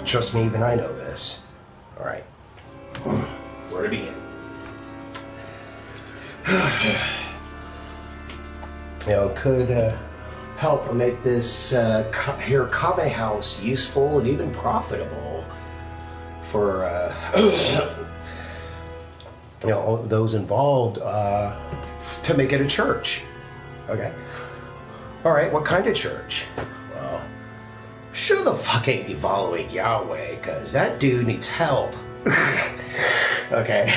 Trust me, even I know this. All right. Where to begin? Could help make this here common house useful and even profitable for those involved to make it a church. Okay. All right. What kind of church? Well, sure the fuck ain't be following Yahweh, because that dude needs help. Okay.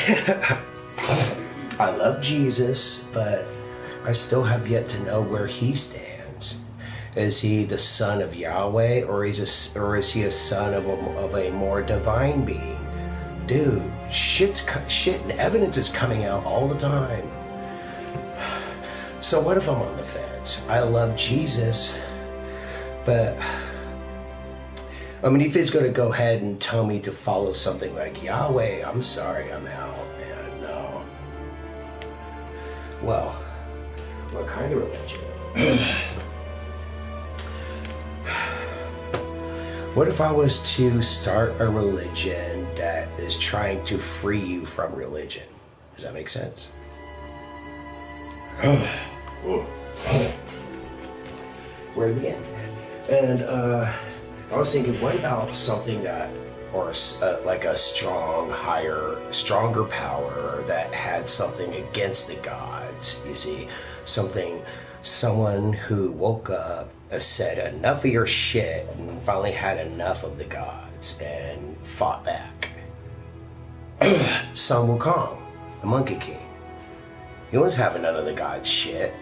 I love Jesus, but I still have yet to know where he stands. Is he the son of Yahweh, or is he a son of a more divine being? Dude, shit and evidence is coming out all the time. So what if I'm on the fence? I love Jesus, but I mean, if he's going to go ahead and tell me to follow something like Yahweh, I'm sorry, I'm out, man. No. Well, what kind of religion? What if I was to start a religion that is trying to free you from religion? Does that make sense? Where to begin? And I was thinking, what about something that, or like a stronger power that had something against the gods? You see, someone who woke up, said enough of your shit, and finally had enough of the gods and fought back. Sun Wukong, the Monkey King. He was having none of the gods' shit.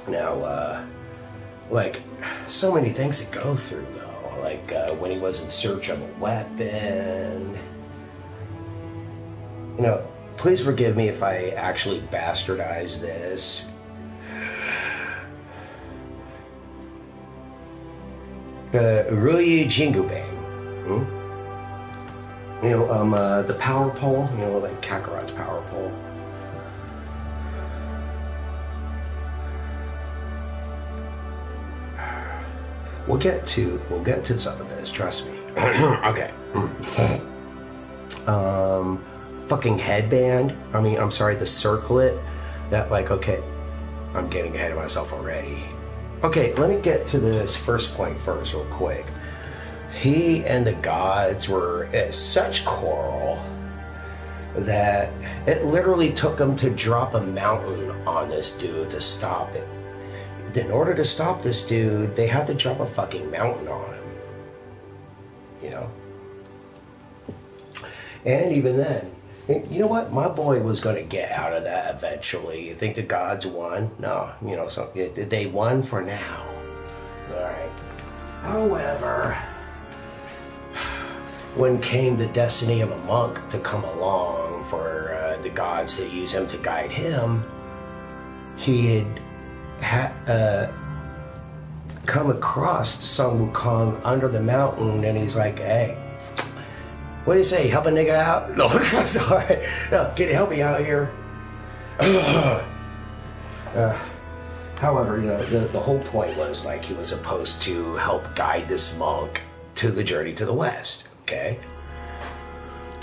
Now, like, so many things to go through, though. Like, when he was in search of a weapon. Please forgive me if I actually bastardize this. Ruyi Jingubang. The power pole, like Kakarot's power pole. We'll get to some of this, trust me. Okay. Fucking headband. I'm sorry, the circlet. That, like, okay, I'm getting ahead of myself already. Okay, let me get to this first point first real quick. He and the gods were at such quarrel that it literally took them to drop a mountain on this dude to stop it. In order to stop this dude, they had to drop a fucking mountain on him. And even then, you know what? My boy was going to get out of that eventually. You think the gods won? No. They won for now. All right. However, when came the destiny of a monk to come along for the gods to use him to guide him, he had come across Sun Wukong under the mountain, and he's like, hey, what do you say? Help a nigga out? No, sorry. No, can you help me out here? However, the whole point was, like, he was supposed to help guide this monk to the journey to the west, okay?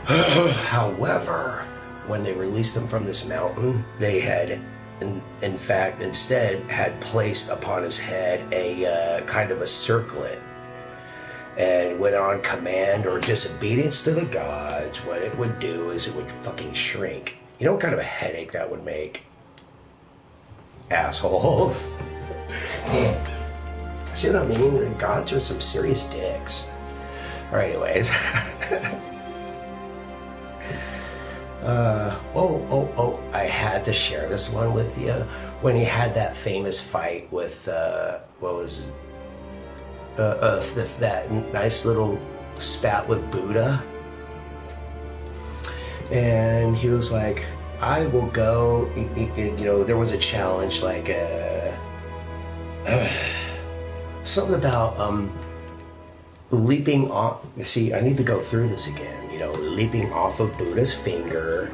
However, when they released him from this mountain, they had, in fact, instead had placed upon his head a kind of a circlet. And when on command or disobedience to the gods, what it would do is it would fucking shrink. You know what kind of a headache that would make? Assholes. See what I mean? The gods are some serious dicks. Alright, anyways. I had to share this one with you. When he had that famous fight with, what was it? That nice little spat with Buddha, and he was like, I will go, there was a challenge, like something about leaping off. See, I need to go through this again. Leaping off of Buddha's finger.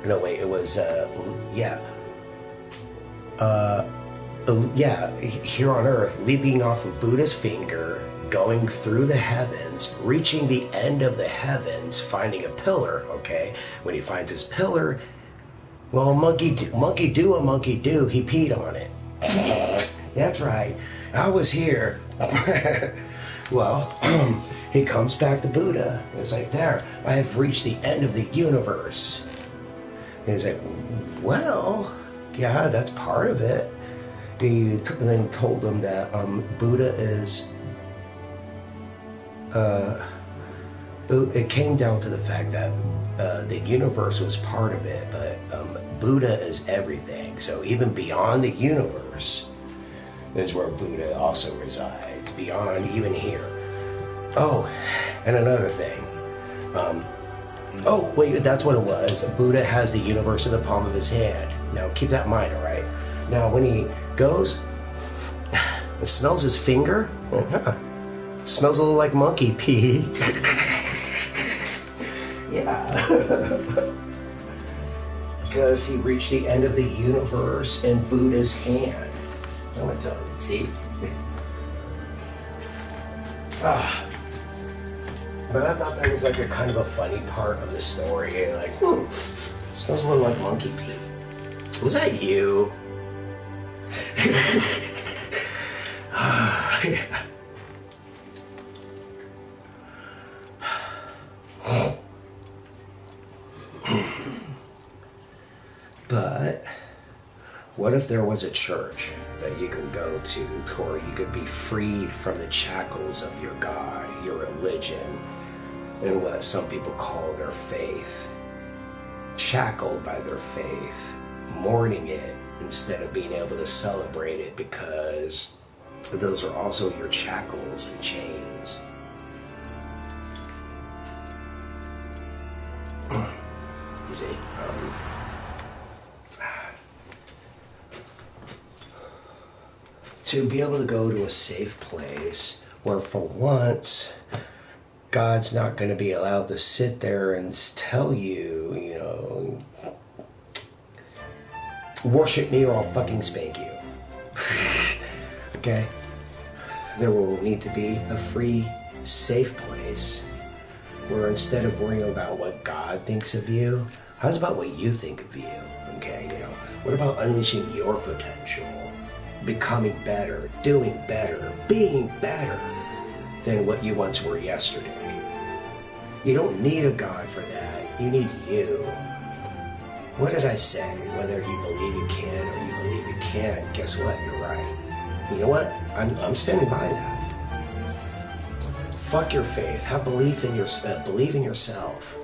No, wait, it was yeah, here on Earth, leaping off of Buddha's finger, going through the heavens, reaching the end of the heavens, finding a pillar, okay? When he finds his pillar, well, monkey do, he peed on it. That's right. I was here. Well, he comes back to Buddha. It's like, there, I have reached the end of the universe. And he's like, well, yeah, that's part of it. He then told him that Buddha is... it came down to the fact that the universe was part of it, but Buddha is everything. So even beyond the universe is where Buddha also resides, beyond even here. Oh, and another thing. Oh, wait, that's what it was. Buddha has the universe in the palm of his hand. Now, keep that in mind, all right? Now, when he goes, it smells his finger. Smells a little like monkey pee. Yeah. Because he reached the end of the universe in Buddha's hand. I'm gonna tell you, see? But I thought that was like a kind of a funny part of the story. Like, smells a little like monkey pee. Was that you? Yeah. But what if there was a church that you can go to where you could be freed from the shackles of your God, your religion, and what some people call their faith, shackled by their faith, mourning it instead of being able to celebrate it because those are also your shackles and chains. You see, to be able to go to a safe place where for once God's not going to be allowed to sit there and tell you, you know, worship me or I'll fucking spank you. Okay? There will need to be a free, safe place where instead of worrying about what God thinks of you, how's about what you think of you? Okay, you know, what about unleashing your potential, becoming better, doing better, being better than what you once were yesterday? You don't need a God for that. You need you. What did I say? Whether you believe you can or you believe you can't, guess what? You're right. You know what? I'm standing by that. Fuck your faith. Have belief in yourself. Believe in yourself.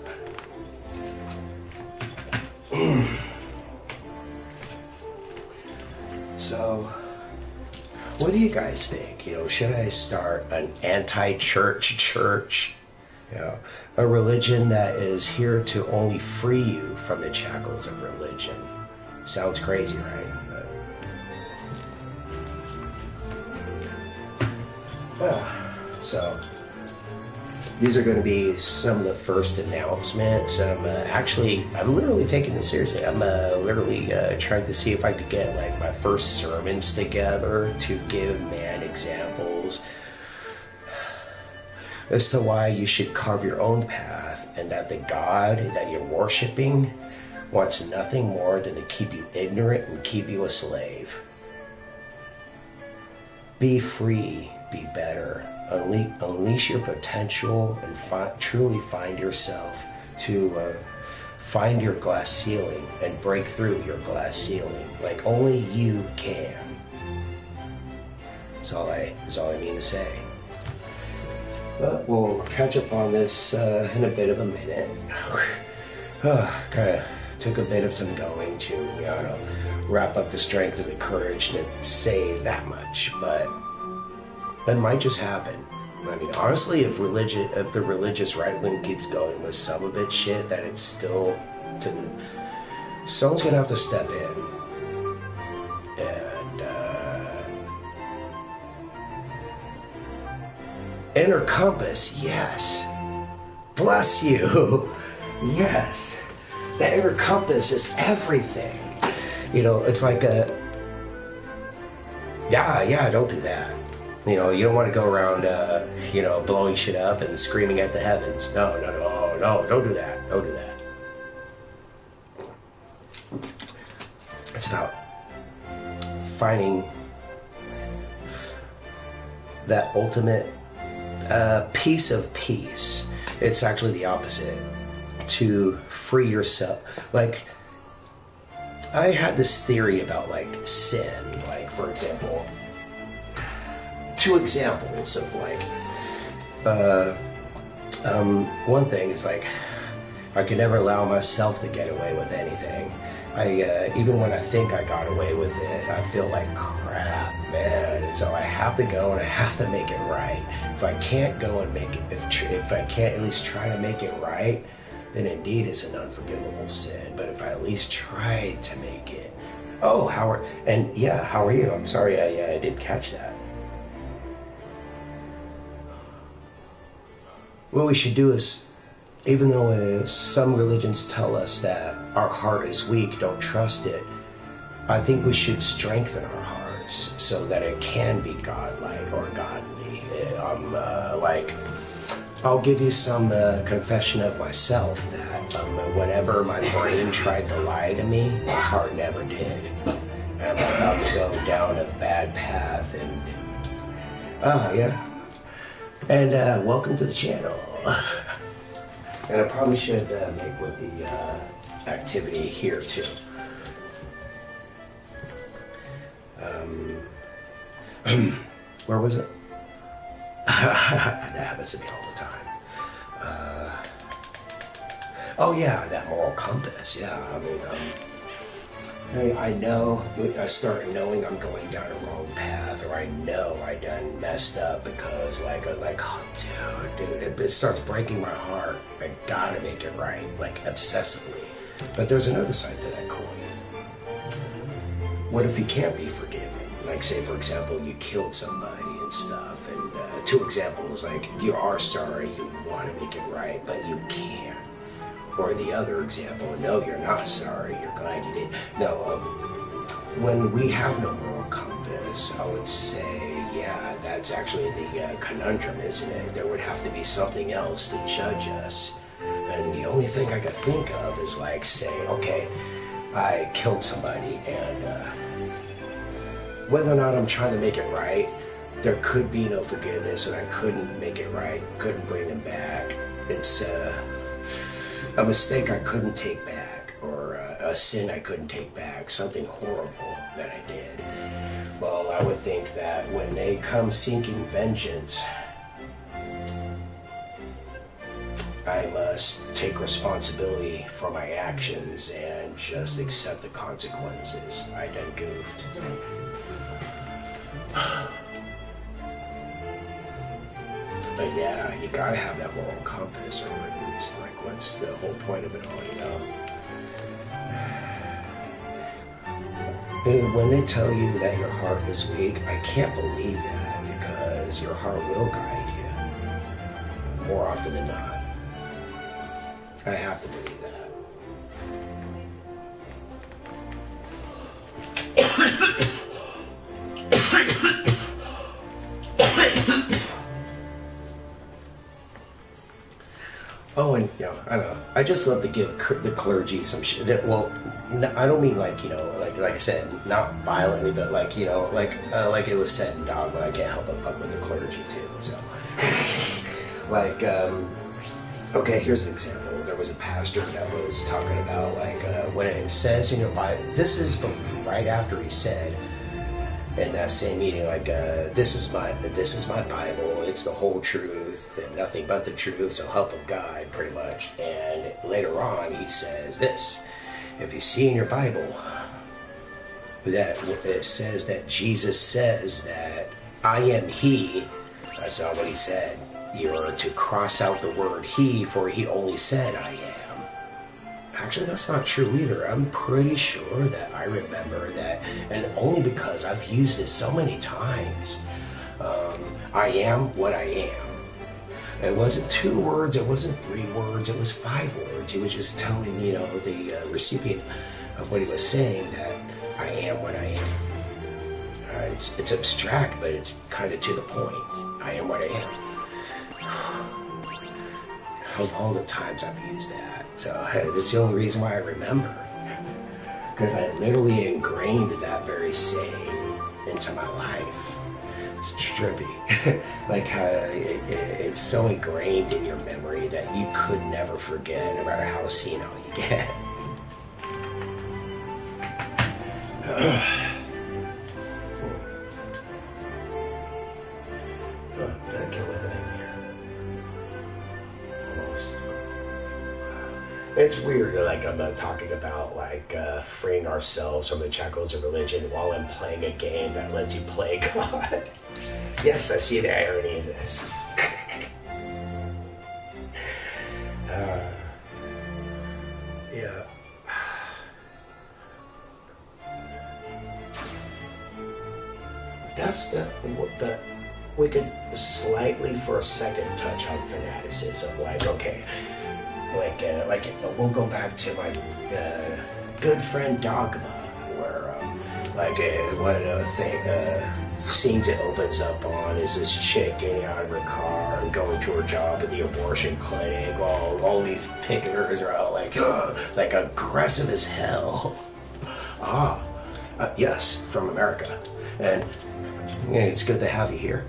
So, what do you guys think? You know, should I start an anti-church church? You know, a religion that is here to only free you from the shackles of religion. Sounds crazy, right? So, these are going to be some of the first announcements. I'm literally taking this seriously. I'm literally trying to see if I could get like my first sermons together to give man examples as to why you should carve your own path, and that the God that you're worshiping wants nothing more than to keep you ignorant and keep you a slave. Be free, be better, unleash your potential, and truly find yourself, to find your glass ceiling and break through your glass ceiling like only you can. That's all I mean to say. But we'll catch up on this in a bit of a minute. Kind of took a bit of some going to, you know, wrap up the strength and the courage to say that much, but that might just happen. I mean, honestly, if the religious right wing keeps going with some of its shit, that it's still someone's gonna have to step in. Inner compass, yes. Bless you. Yes. The inner compass is everything. You know, it's like Yeah, don't do that. You know, you don't want to go around, blowing shit up and screaming at the heavens. No, don't do that. Don't do that. It's about finding that ultimate piece of peace. It's actually the opposite. To free yourself. Like, I had this theory about, like, sin. Like, for example, 2 examples of, like, one thing is, like, I can never allow myself to get away with anything. Even when I think I got away with it, I feel like crap, man. So I have to go and I have to make it right. If I can't go and make it, if I can't at least try to make it right, then indeed it's an unforgivable sin. But if I at least try to make it, oh, how are you? I'm sorry, I didn't catch that. What we should do is, even though some religions tell us that our heart is weak, don't trust it, I think we should strengthen our hearts so that it can be godlike or godly. I'll give you some confession of myself that whenever my brain tried to lie to me, my heart never did. And I'm about to go down a bad path and welcome to the channel. And I probably should make with the activity here too. Where was it? That happens to me all the time. Oh yeah, that moral compass. Yeah, I know. I start knowing I'm going down a wrong path, or I know I done messed up because, oh, dude, it starts breaking my heart. I gotta make it right, like obsessively. But there's another side to that coin. What if you can't be forgiven? Like, say, for example, you killed somebody and stuff, and 2 examples, like, you are sorry, you want to make it right, but you can't. Or the other example, no, you're not sorry, you're glad you did. No, when we have no moral compass, I would say, yeah, that's actually the conundrum, isn't it? There would have to be something else to judge us. And the only thing I could think of is, like, say, okay, I killed somebody, and whether or not I'm trying to make it right, there could be no forgiveness, and I couldn't make it right, couldn't bring them back. It's a mistake I couldn't take back, or a sin I couldn't take back, something horrible that I did. Well, I would think that when they come seeking vengeance, I must take responsibility for my actions and just accept the consequences. I done goofed. But yeah, you gotta have that moral compass, or at least, like, what's the whole point of it all, you know? And when they tell you that your heart is weak, I can't believe that, because your heart will guide you, more often than not. I have to believe that. Oh, and I don't know. I just love to give the clergy some shit. Well, I don't mean like like I said, not violently, but like like it was said in Dogma. I can't help but fuck with the clergy too. So, like, okay, here's an example. There was a pastor that was talking about, like, when it says in your Bible. This is right after he said in that same meeting, like, this is my Bible. It's the whole truth and nothing but the truth. So help of God, pretty much. And later on, he says this: if you see in your Bible that it says that Jesus says that I am He, that's not what he said. You are to cross out the word He, for He only said I am. Actually, that's not true either. I'm pretty sure that I remember that, and only because I've used it so many times. I am what I am. It wasn't 2 words, it wasn't 3 words, it was 5 words. He was just telling, the recipient of what he was saying that I am what I am. it's abstract, but it's kind of to the point. I am what I am. Of all the times I've used that, so that's the only reason why I remember. Because I literally ingrained that very saying into my life. It's trippy. Like it's so ingrained in your memory that you could never forget, no matter how senile you get. Did I kill everything here? Almost. It's weird, like I'm talking about like freeing ourselves from the shackles of religion while I'm playing a game that lets you play God. Yes, I see the irony in this. Yeah. That's the we could slightly for a second touch on fanaticism. Like, okay, like we'll go back to my good friend Dogma, where one of the scenes it opens up on is this chick getting out of her car and going to her job at the abortion clinic while all these pickers are out like aggressive as hell. Yes, from America, and it's good to have you here.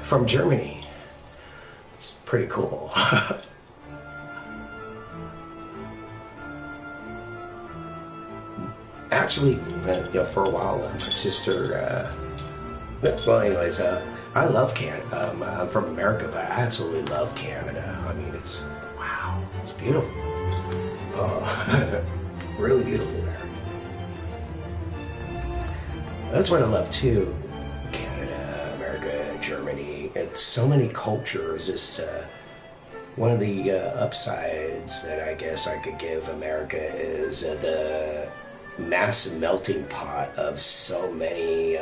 From Germany. It's pretty cool. Actually, for a while, my sister, well, anyways, I love Canada. I'm from America, but I absolutely love Canada. I mean, it's beautiful. Really beautiful there. That's what I love too. Canada, America, Germany. It's so many cultures. It's one of the upsides that I guess I could give America is the mass melting pot of so many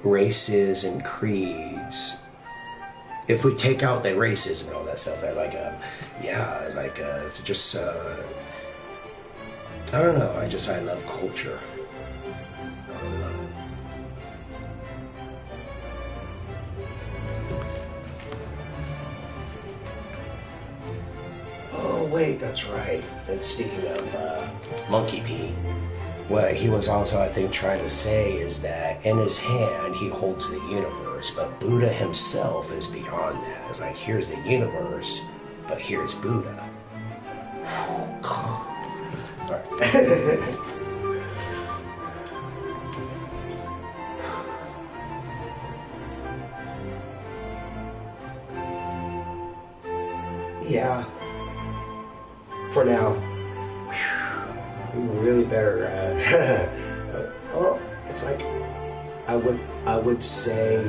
races and creeds. If we take out the racism and all that stuff, it's just I don't know. I love culture. Oh wait, that's right. And speaking of Monkey P, what he was also, I think, trying to say is that in his hand he holds the universe, but Buddha himself is beyond that. It's like, here's the universe, but here's Buddha. Yeah. For now. We really better. Well, it's like I would say,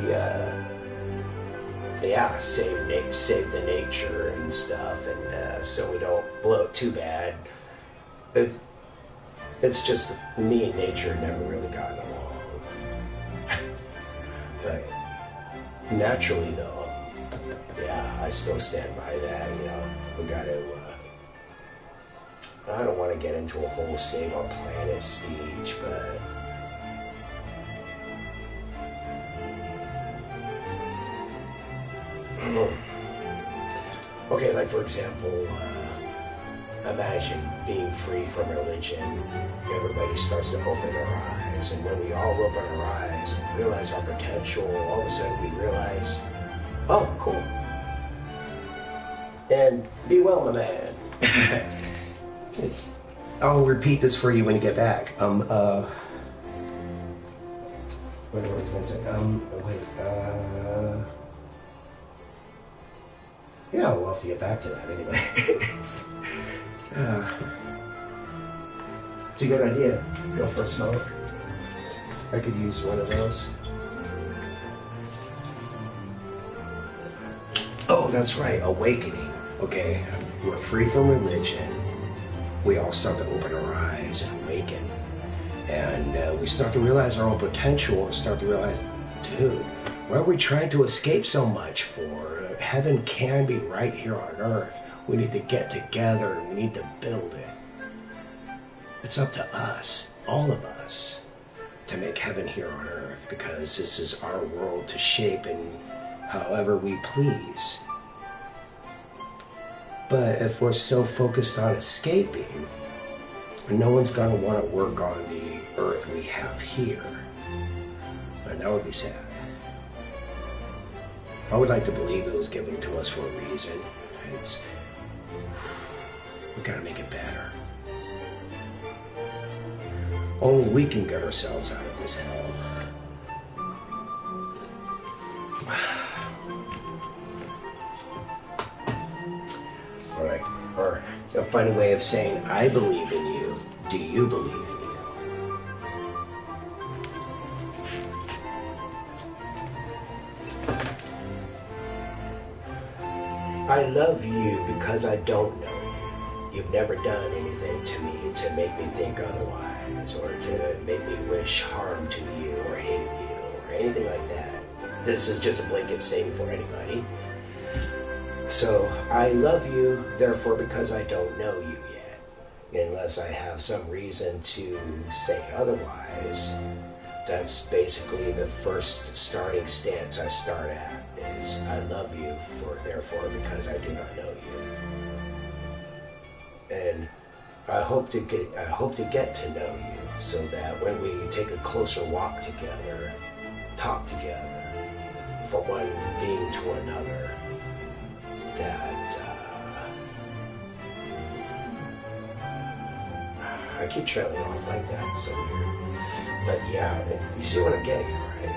save the nature and stuff, and so we don't blow it too bad. It's just me and nature never really gotten along. But naturally, though, I still stand by that. We gotta. I don't want to get into a whole save our planet speech, but okay, like for example, imagine being free from religion. Everybody starts to open their eyes, and when we all open our eyes and realize our potential, all of a sudden we realize, oh, cool. And be well, my man. I'll repeat this for you when you get back. What was I going to say? Yeah, we'll have to get back to that anyway. It's a good idea. Go for a smoke. I could use one of those. Oh, that's right. Awakening. Okay, we're free from religion. We all start to open our eyes and awaken. And we start to realize our own potential and start to realize, dude, what are we trying to escape so much for? Heaven can be right here on earth. We need to get together and we need to build it. It's up to us, all of us. us to make heaven here on earth, because this is our world to shape in however we please. But if we're so focused on escaping, no one's going to want to work on the earth we have here. And that would be sad. I would like to believe it was given to us for a reason. We gotta make it better. Only we can get ourselves out of this hell. Alright, or a funny way of saying, I believe in you. Do you believe in you? I love you because I don't know you. You've never done anything to me to make me think otherwise, or to make me wish harm to you, or hate you, or anything like that. This is just a blanket statement for anybody. So, I love you, therefore, because I don't know you yet. Unless I have some reason to say otherwise, that's basically the first starting stance I start at. Is I love you therefore because I do not know you. And I hope to get to know you, so that when we take a closer walk together, talk together, from one being to another, that I keep trailing off like that, it's so weird. But yeah, you see what I'm getting at, right?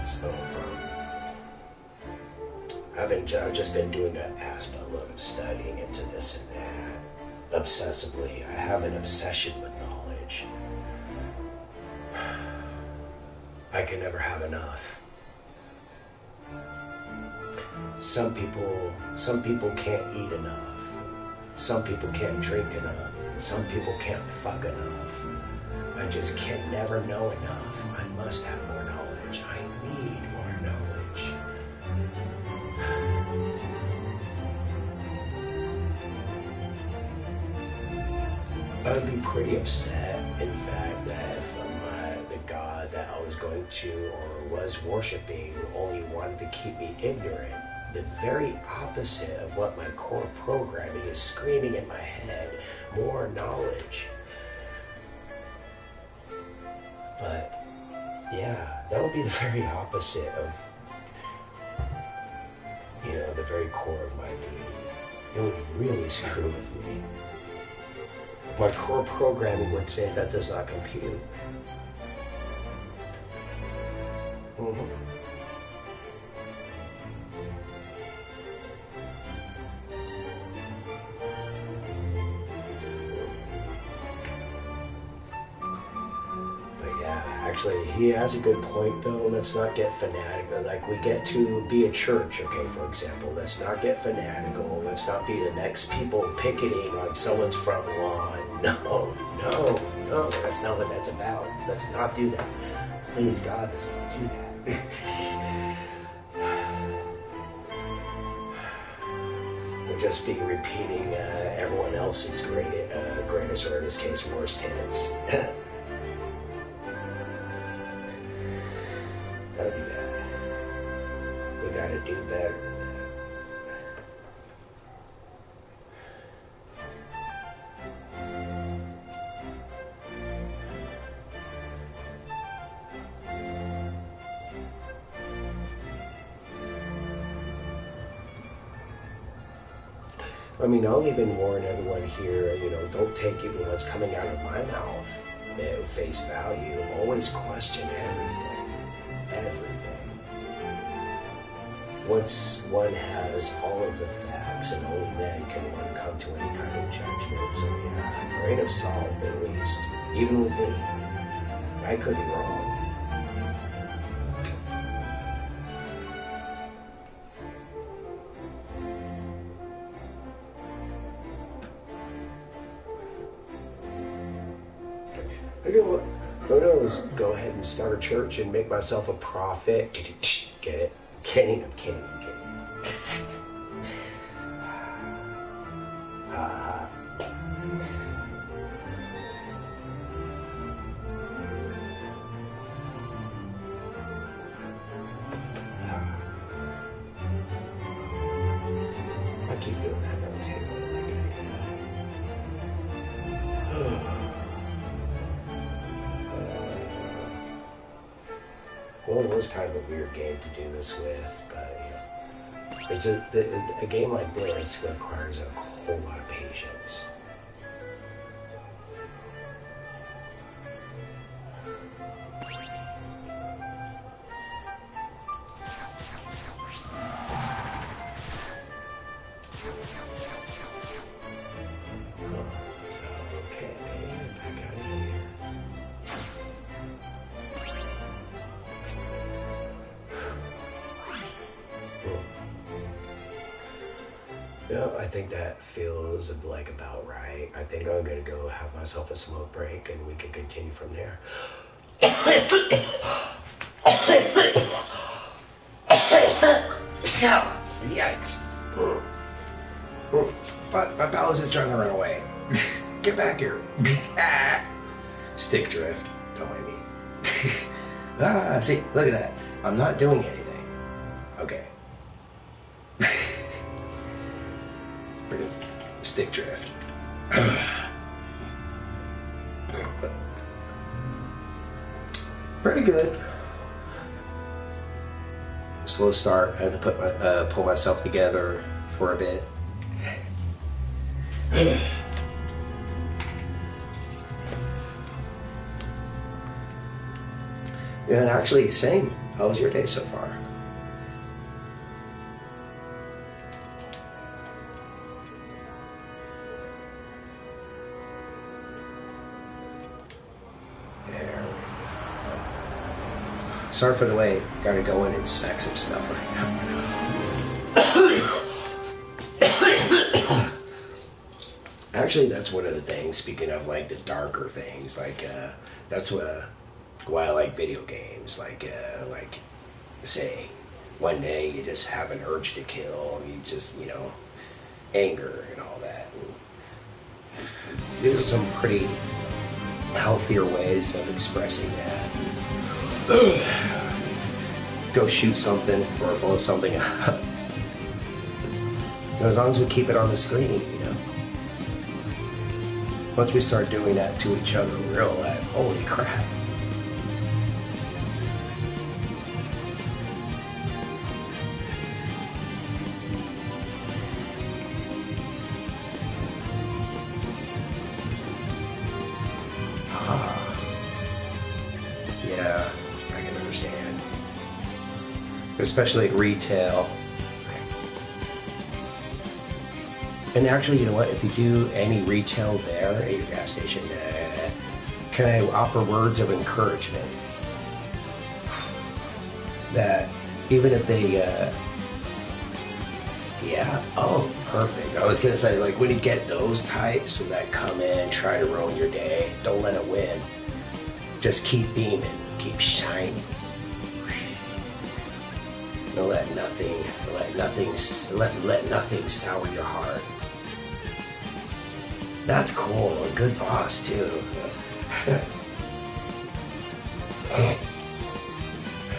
So, I've just been doing an ass load of studying into this and that, obsessively. I have an obsession with knowledge. I can never have enough. Some people can't eat enough. Some people can't drink enough. Some people can't fuck enough. I just can never know enough. I must have more knowledge. I need more knowledge. I would be pretty upset, in fact, that if the God that I was going to or was worshiping only wanted to keep me ignorant. The very opposite of what my core programming is screaming in my head, more knowledge. But yeah, that would be the very opposite of, the very core of my being. It would really screw with me. My core programming would say that does not compute. Actually, he has a good point, though. Let's not get fanatical. Like, we get to be a church, okay, for example. Let's not get fanatical. Let's not be the next people picketing on someone's front lawn. No. That's not what that's about. Let's not do that. Please, God, let's not do that. We'll just be repeating everyone else's greatest, or in this case, worst hits. That'd be bad. We gotta do better than that. I mean, I'll even warn everyone here, don't take even what's coming out of my mouth at face value. Always question everything. Once one has all of the facts, and only then can one come to any kind of judgment. So yeah, a grain of salt at least, even with me. I could be wrong. Who knows? Go ahead and start a church and make myself a prophet. Get it? I'm kidding. Well, it was kind of a weird game to do this with, but it's a game like this requires a whole lot of patience. Yeah, I think that feels like about right. I think I'm gonna go have myself a smoke break and we can continue from there. Yikes. But my pal is just trying to run away. Get back here. Stick drift. Don't mind me. See, look at that. I'm not doing anything. Okay. Freaking stick drift. Pretty good. Slow start. I had to put pull myself together for a bit. And actually, same. How was your day so far? Sorry for the wait. Gotta go in and smack some stuff right now. Actually, that's one of the things, speaking of like the darker things, like that's why I like video games. Like say, one day you just have an urge to kill, and you just, anger and all that. And these are some pretty healthier ways of expressing that. Go shoot something or blow something up. As long as we keep it on the screen, Once we start doing that to each other in real life, holy crap. Yeah, I can understand. Especially at retail. And actually, you know what? If you do any retail there at your gas station, can I offer words of encouragement? That even if they, yeah, oh, perfect. I was gonna say, like, when you get those types that come in and try to ruin your day, don't let it win. Just keep beaming, keep shining. Don't let nothing sour your heart. That's cool. A good boss too.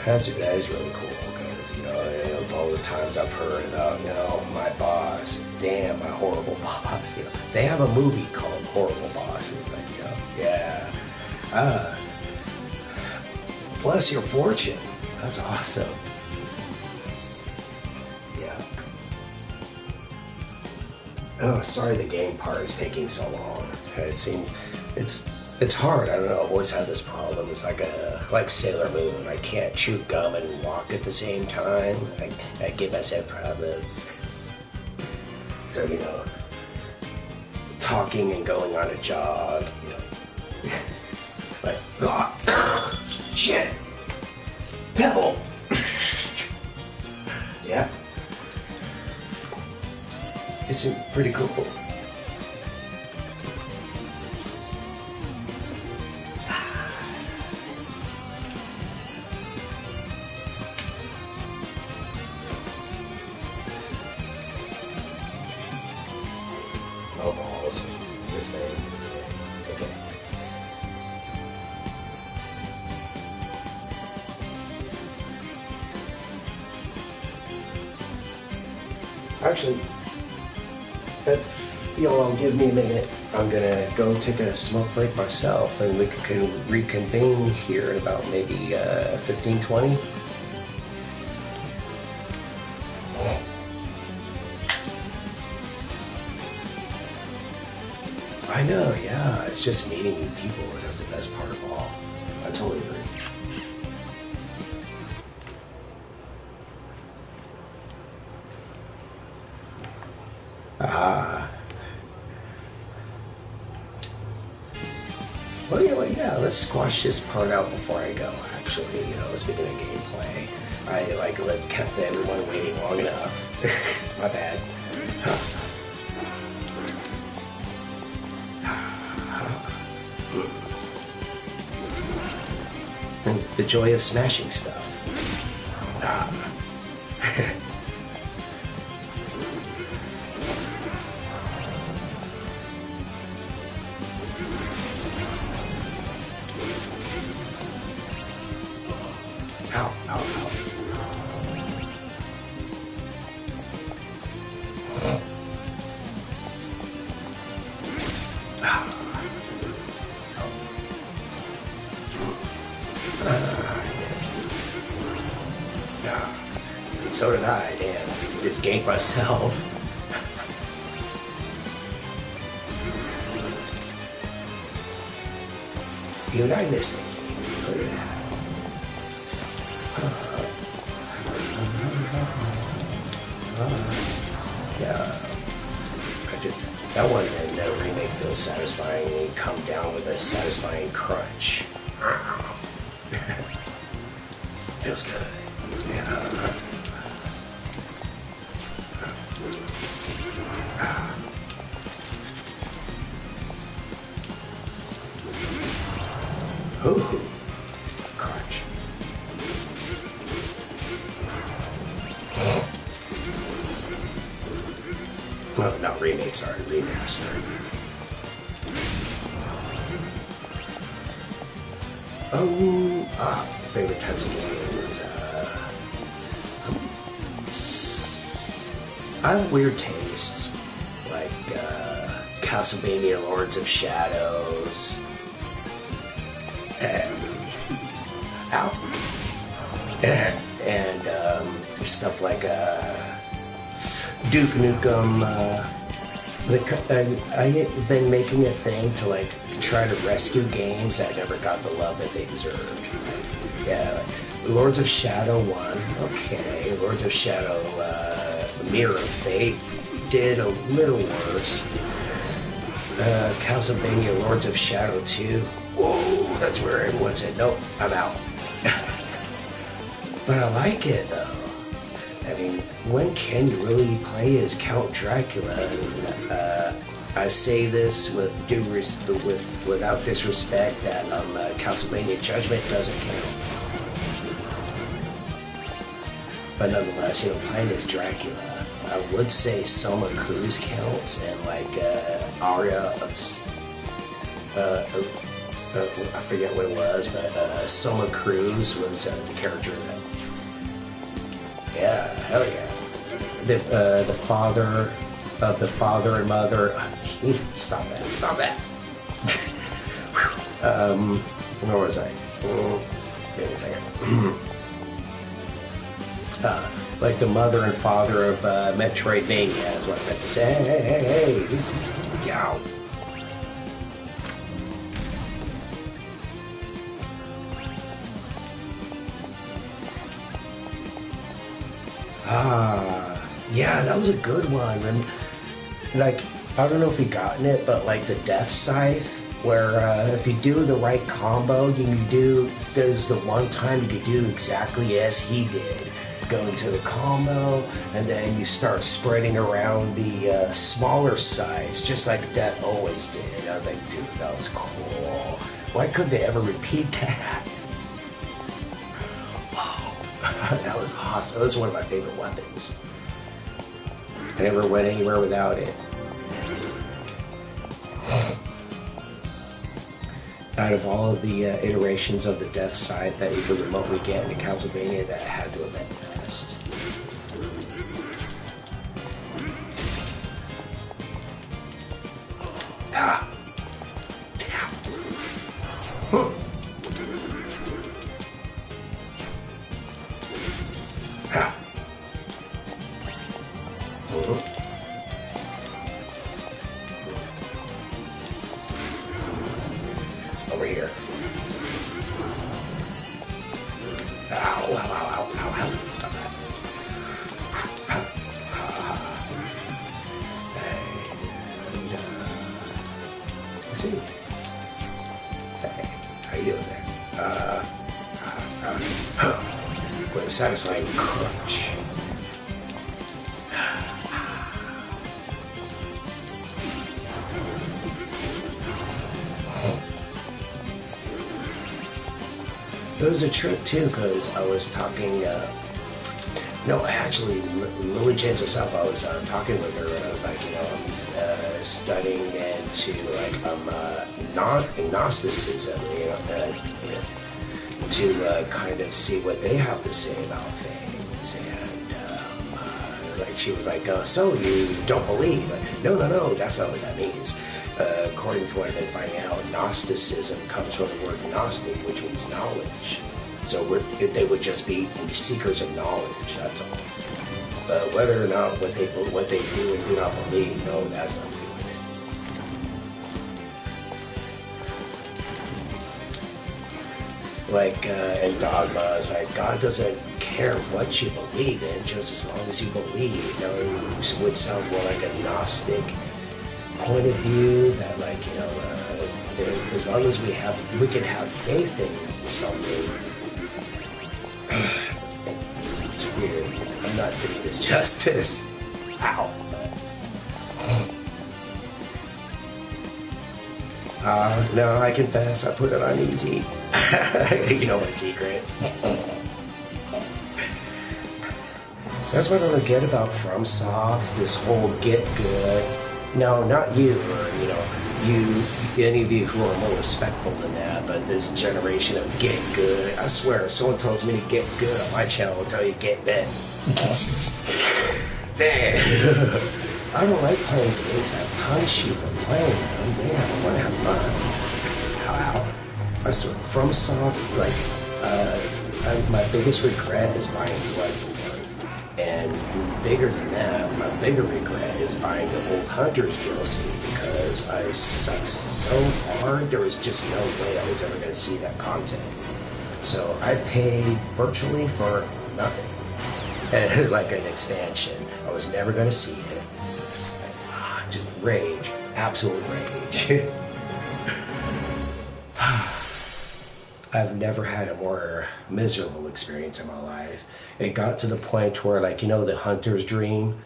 That is really cool because of all the times I've heard about my boss. Damn, my horrible boss. They have a movie called Horrible Bosses. Yeah. Bless your fortune. That's awesome. Oh, sorry the game part is taking so long. It's hard. I don't know. I've always had this problem. It's like Sailor Moon. I can't chew gum and walk at the same time. I give myself problems. So, talking and going on a jog, like, shit, pebble. Yeah. It's pretty cool. No balls. This thing. Okay. Actually, You'll give me a minute. I'm gonna go take a smoke break myself, and we can reconvene here in about maybe 15, 20. I know, yeah. It's just meeting new people. That's the best part of all. I totally agree. Well, yeah, let's squash this part out before I go, actually. Speaking of gameplay, I, kept everyone waiting long enough. My bad. The joy of smashing stuff. Ow, ow, ow. Yes. So did I, damn. Just ganked myself. Even I missed it. Look at that. Yeah. That one in the remake feels satisfying and come down with a satisfying crunch. Feels good. Yeah. Ooh. Crunch. Oh, not remake, sorry, remaster. Favorite types of games. I have weird taste, like Castlevania, Lords of Shadows, and stuff like Duke Nukem. I've been making a thing to try to rescue games that never got the love that they deserved. Yeah, Lords of Shadow 1, okay. Lords of Shadow Mirror of Fate did a little worse. Castlevania Lords of Shadow 2, whoa, that's where everyone said, nope, I'm out. But I like it though. I mean, when can you really play as Count Dracula? I say this without disrespect that Castlevania Judgment doesn't count. But nonetheless, playing as Dracula, I would say Soma Cruz counts, and Aria of I forget what it was, but Soma Cruz was the character that. Yeah, hell yeah. The father of the father and mother. Stop that. Where was I? Wait a second. Like the mother and father of Metroidvania is what I meant to say. Hey, this is yow. Yeah, that was a good one. And I don't know if you've gotten it, but the Death Scythe, where if you do the right combo, there's the one time you could do exactly as he did. Go into the combo, and then you start spreading around the smaller size, just like Death always did. I was like, dude, that was cool. Why couldn't they ever repeat that? That was awesome. That was one of my favorite weapons. I never went anywhere without it. Out of all of the iterations of the Death Scythe that you could remotely get in Castlevania, that had to have been the best. here. Ow, ow, ow, ow, ow, ow. Stop that. Let's see. Hey, how you doing there? With a satisfying crunch. It was a trip too, because I was talking, no, actually, really changed this up. I was talking with her, and I was like, you know, I'm studying into, like, Gnosticism, you know, to kind of see what they have to say about things. And, like, she was like, so you don't believe? No, that's not what that means. According to what I've been finding out, Gnosticism comes from the word Gnostic, which means knowledge. So they would just be seekers of knowledge, that's all. Whether or not what they do and do not believe, no, that's not doing it. Like, in dogma, it's like, God doesn't care what you believe in, just as long as you believe. Now, it would sound more like a Gnostic point of view, that, like, you know, as long as we can have faith in something. It's weird. I'm not doing this justice. Ow. No, I confess, I put it on easy. You know my secret. That's what I don't get about FromSoft, this whole get good. No, not you, or, you know, any of you who are more respectful than that, but this generation of get good. I swear, if someone tells me to get good on my channel, I'll tell you get bent. Man, I don't like playing games that punish you for playing them. Man, I want to have fun. Ow. I swear, FromSoft, like, my biggest regret is buying Bloodborne. And bigger than that, my bigger regret is buying the old Hunters DLC, because I sucked so hard, there was just no way I was ever going to see that content. So I paid virtually for nothing. Like an expansion. I was never going to see it. Just rage. Absolute rage. I've never had a more miserable experience in my life. It got to the point where, like, you know, the hunter's dream,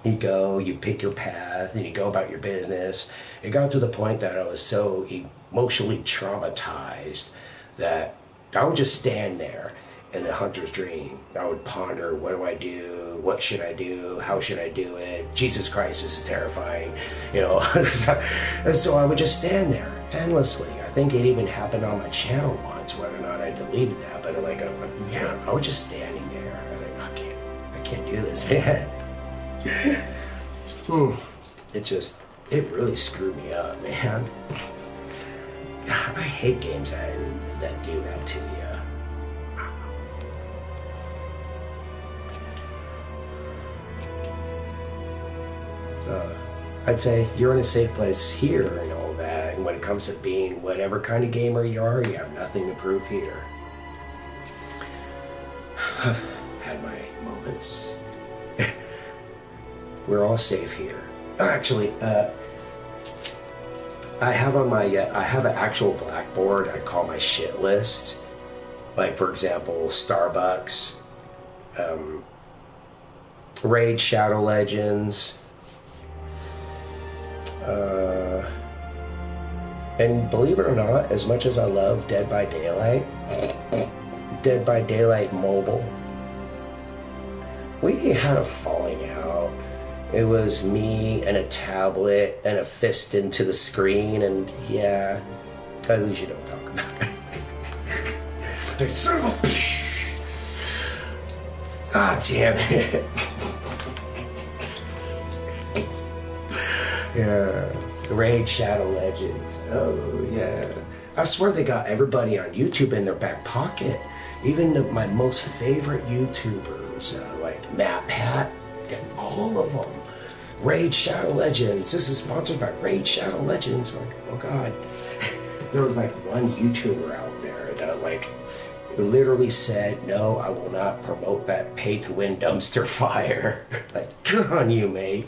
you go, you pick your path, and you go about your business. It got to the point that I was so emotionally traumatized that I would just stand there in the hunter's dream. I would ponder, what do I do? What should I do? How should I do it? Jesus Christ, this is terrifying, you know. And so I would just stand there endlessly. I think it even happened on my channel once, whether or not I deleted that, but like, yeah, I was just standing there. I was like, I can't do this, man. It really screwed me up, man. I hate games that do that to you. So, I'd say you're in a safe place here and all that, and when it comes to being whatever kind of gamer you are, you have nothing to prove here. I've had my moments. We're all safe here. Actually, I have on my, I have an actual blackboard I call my shit list. Like, for example, Starbucks, Raid Shadow Legends, and believe it or not, as much as I love Dead by Daylight, Dead by Daylight Mobile, we had a falling out. It was me and a tablet and a fist into the screen, and yeah, at least you don't talk about it. Son of a... God damn it. Yeah. Raid Shadow Legends. Oh, yeah. I swear they got everybody on YouTube in their back pocket. Even my most favorite YouTubers, like MatPat, and all of them. Raid Shadow Legends. This is sponsored by Raid Shadow Legends. Like, oh God. there was like one YouTuber out there that like literally said, no, I will not promote that pay-to-win dumpster fire. Like, good on you, mate.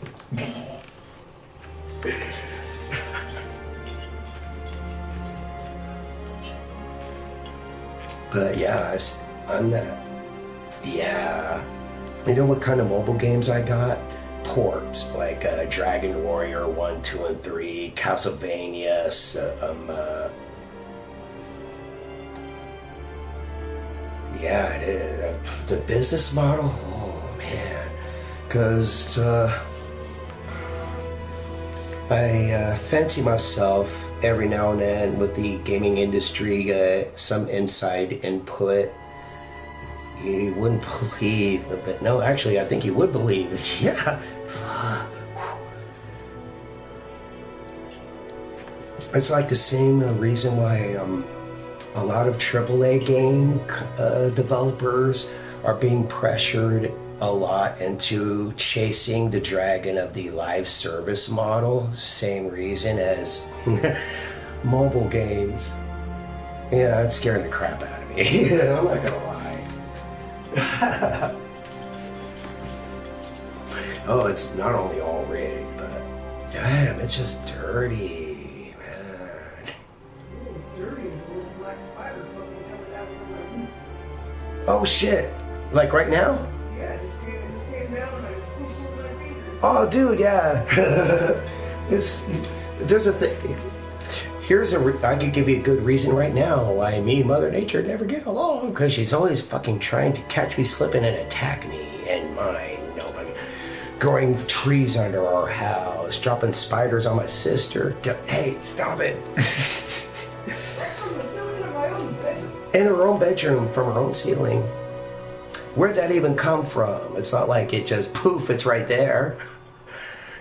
But yeah, I'm that. Yeah. You know what kind of mobile games I got? Ports, like Dragon Warrior 1, 2, and 3, Castlevania, yeah, it is. The business model? Oh, man. Because I fancy myself every now and then with the gaming industry, some inside input. You wouldn't believe, but no, actually, I think you would believe. Yeah. It's like the same reason why a lot of AAA game developers are being pressured a lot into chasing the dragon of the live service model. Same reason as mobile games. Yeah, it's scaring the crap out of me. I'm not gonna lie. Oh, it's not only all rigged, but damn, it's just dirty, man. It's dirty. It's a little black spider fucking coming down from my roof. Oh shit! Like right now? Yeah, it just came down and I just pushed it with my fingers. Oh, dude, yeah. There's a thing. I could give you a good reason right now why me and Mother Nature never get along. Because she's always fucking trying to catch me slipping and attack me and mine. Growing trees under our house, dropping spiders on my sister. Hey, stop it. Right from the ceiling of my own bedroom. In her own bedroom, from her own ceiling. Where'd that even come from? It's not like it just poof, it's right there.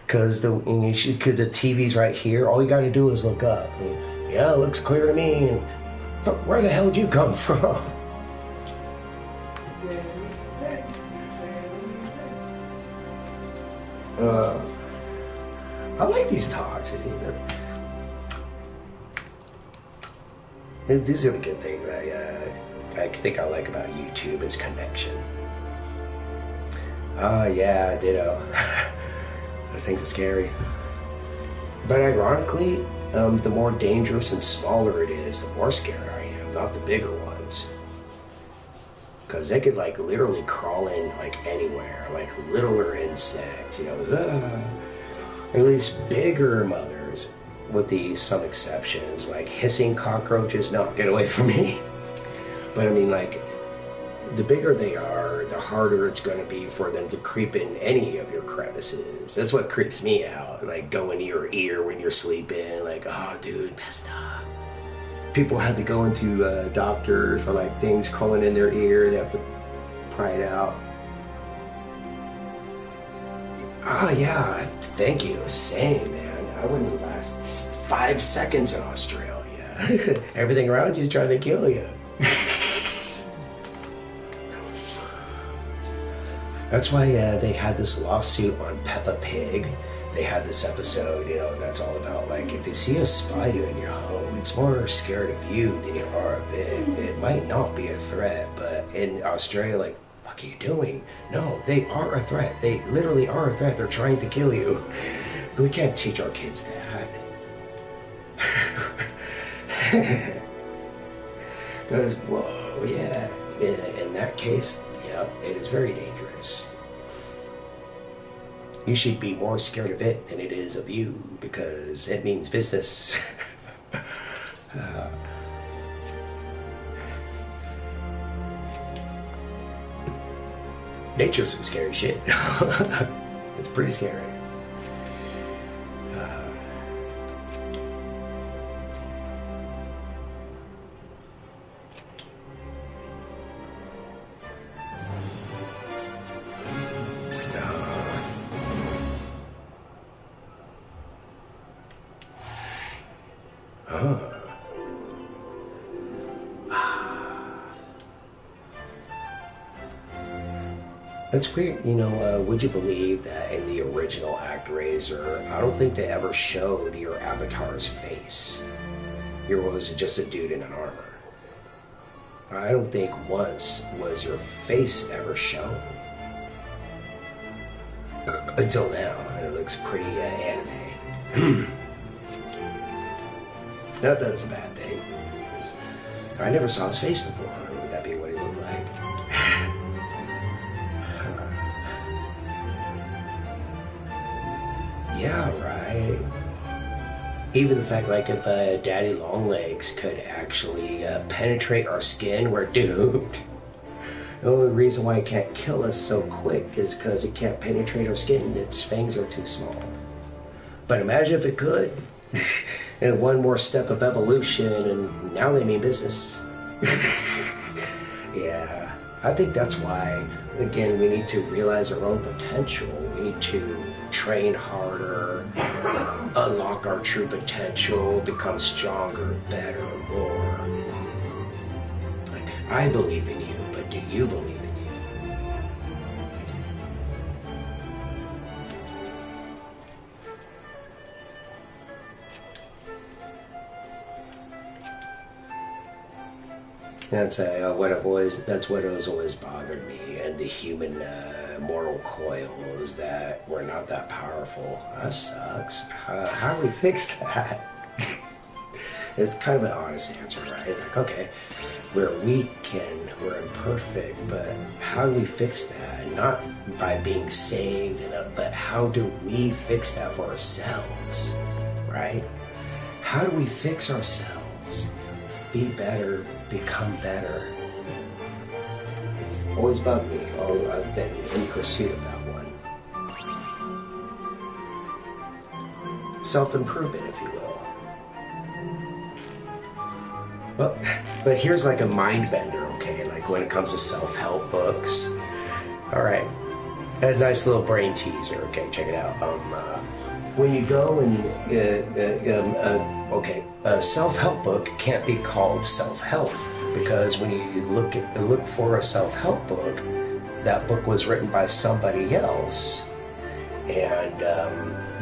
Because the TV's right here. All you got to do is look up. And, yeah, it looks clear to me. But where the hell did you come from? I like these talks. These are the good things I think I like about YouTube is connection. Yeah, ditto. Those things are scary. But ironically, the more dangerous and smaller it is, the more scared I am, not the bigger ones. Because they could like literally crawl in like anywhere, like littler insects, at least bigger mothers, with some exceptions, like hissing cockroaches, no, get away from me. But I mean, like, the bigger they are, the harder it's going to be for them to creep in any of your crevices. That's what creeps me out. Like, go into your ear when you're sleeping. Like, oh, dude, messed up. People had to go into doctors for, like, things crawling in their ear. They have to pry it out. Oh, yeah, thank you. Same, man. I wouldn't last 5 seconds in Australia. Everything around you is trying to kill you. That's why they had this lawsuit on Peppa Pig. They had this episode, that's all about, like, if you see a spider in your home, it's more scared of you than you are of it. It might not be a threat, but in Australia, like, what are you doing? No, they are a threat. They literally are a threat. They're trying to kill you. We can't teach our kids that. Because, whoa, yeah. In that case, yeah, it is very dangerous. You should be more scared of it than it is of you, because it means business. Nature's some scary shit. It's pretty scary. That's weird, would you believe that in the original ActRaiser, I don't think they ever showed your avatar's face. You was just a dude in an armor. I don't think once was your face ever shown. Until now, and it looks pretty anime. Not that it's a bad thing. I never saw his face before. Would that be what he looked like? Yeah, right. Even the fact, like, if Daddy Longlegs could actually penetrate our skin, we're doomed. The only reason why it can't kill us so quick is because it can't penetrate our skin. Its fangs are too small. But imagine if it could. And one more step of evolution, and now they mean business. Yeah, I think that's why, again, we need to realize our own potential. We need to train harder, unlock our true potential, become stronger, better, more. I believe in you, but do you believe in you? That's what has always bothered me, and the human moral coil is that we're not that powerful. That sucks. How do we fix that? It's kind of an honest answer, right? Like, okay, we're weak and we're imperfect, but how do we fix that? Not by being saved, but how do we fix that for ourselves, right? How do we fix ourselves? Be better, become better. It's always bugged me. Oh, I've been in pursuit of that one. Self-improvement, if you will. Well, but here's like a mind bender, okay? Like when it comes to self-help books. All right, a nice little brain teaser. Okay, check it out. When you go and a self-help book can't be called self-help because when you look for a self-help book, that book was written by somebody else, and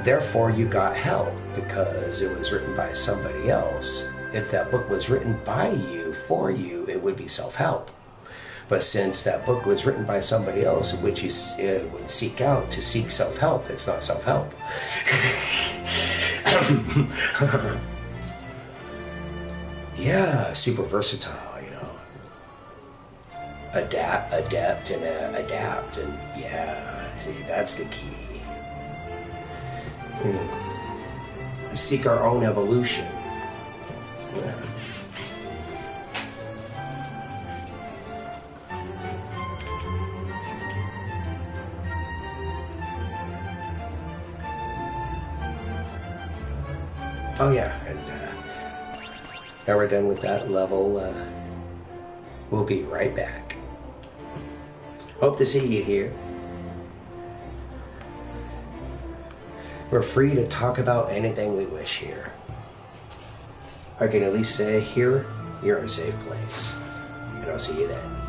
therefore you got help because it was written by somebody else. If that book was written by you, for you, it would be self-help. But since that book was written by somebody else, which you would seek out to seek self-help, it's not self-help. Yeah, super versatile, you know. Adept, and adapt, and yeah, see, that's the key. Seek our own evolution. Yeah. Oh yeah, and now we're done with that level. We'll be right back. Hope to see you here. We're free to talk about anything we wish here. I can at least say here, you're in a safe place. And I'll see you then.